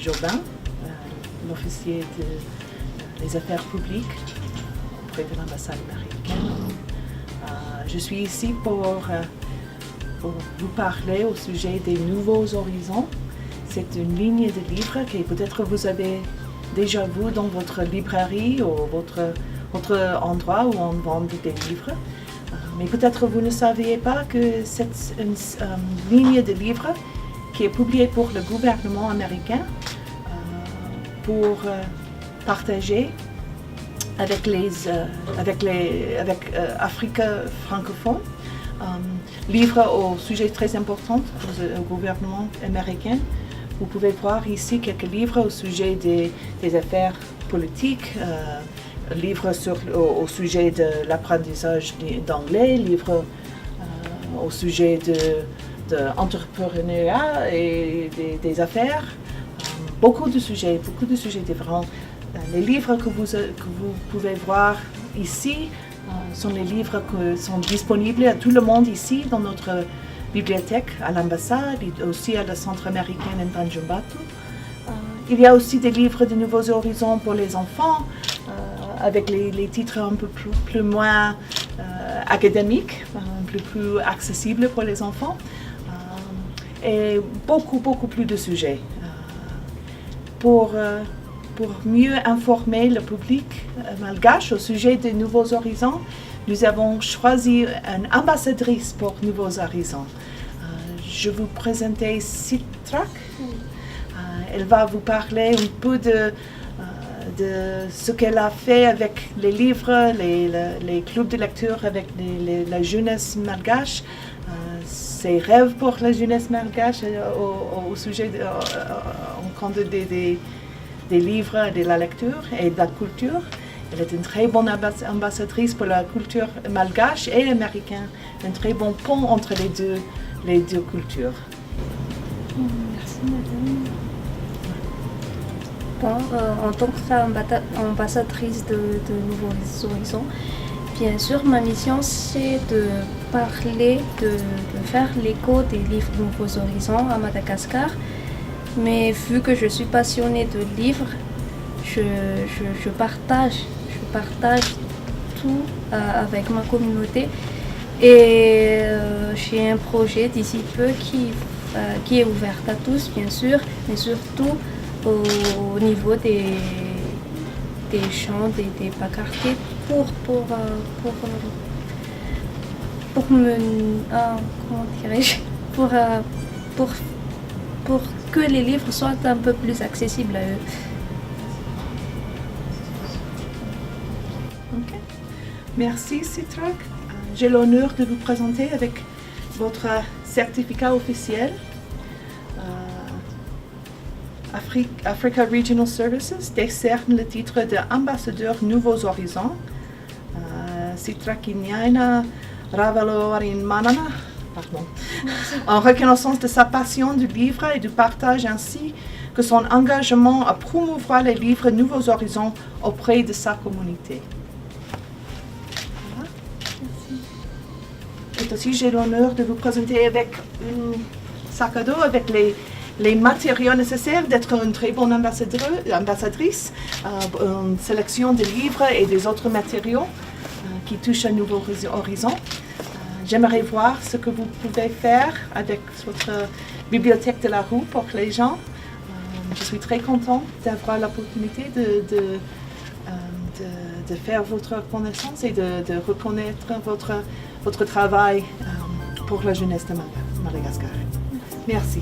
Jobin, l'officier des affaires publiques auprès de l'ambassade américaine. Je suis ici pour vous parler au sujet des Nouveaux Horizons. C'est une ligne de livres que peut-être vous avez déjà vu dans votre librairie ou votre endroit où on vend des livres. Mais peut-être vous ne saviez pas que c'est une ligne de livres qui est publiée pour le gouvernement américain pour partager avec Afrique francophone. Livres au sujet très important au gouvernement américain. Vous pouvez voir ici quelques livres au sujet des affaires politiques, livres au sujet de l'apprentissage d'anglais, livres au sujet de l'entrepreneuriat et des affaires. Beaucoup de sujets différents. Les livres que vous pouvez voir ici sont les livres qui sont disponibles à tout le monde ici dans notre bibliothèque, à l'ambassade et aussi à la centre américain en Tanjumbatu. Il y a aussi des livres de Nouveaux Horizons pour les enfants, avec les titres un peu plus moins académiques, plus accessibles pour les enfants, et beaucoup plus de sujets. Pour mieux informer le public malgache au sujet des Nouveaux Horizons, nous avons choisi une ambassadrice pour Nouveaux Horizons. Je vous présente Citrak. Elle va vous parler un peu de ce qu'elle a fait avec les livres, les clubs de lecture avec la jeunesse malgache, ses rêves pour la jeunesse malgache au sujet en compte des livres, de la lecture et de la culture. Elle est une très bonne ambassadrice pour la culture malgache et américaine, un très bon pont entre les deux cultures. Merci madame. Bon, en tant qu'ambassadrice de Nouveaux Horizons, bien sûr, ma mission c'est de parler, de faire l'écho des livres Nouveaux Horizons à Madagascar. Mais vu que je suis passionnée de livres, je partage tout avec ma communauté. Et j'ai un projet d'ici peu qui est ouvert à tous, bien sûr, mais surtout au niveau des champs, des pacartés pour que les livres soient un peu plus accessibles à eux. Okay. Merci Citrak. J'ai l'honneur de vous présenter avec votre certificat officiel. Africa Regional Services décerne le titre d'ambassadeur Nouveaux Horizons. Citrak Inyaina Ravalorin Manana. En reconnaissance de sa passion du livre et du partage ainsi que son engagement à promouvoir les livres Nouveaux Horizons auprès de sa communauté. Voilà. Et aussi, j'ai l'honneur de vous présenter avec un sac à dos avec les matériaux nécessaires d'être une très bonne ambassadrice, une sélection de livres et des autres matériaux qui touchent à Nouveaux Horizons. J'aimerais voir ce que vous pouvez faire avec votre bibliothèque de la rue pour les gens. Je suis très contente d'avoir l'opportunité de faire votre connaissance et de reconnaître votre travail pour la jeunesse de Madagascar. Merci.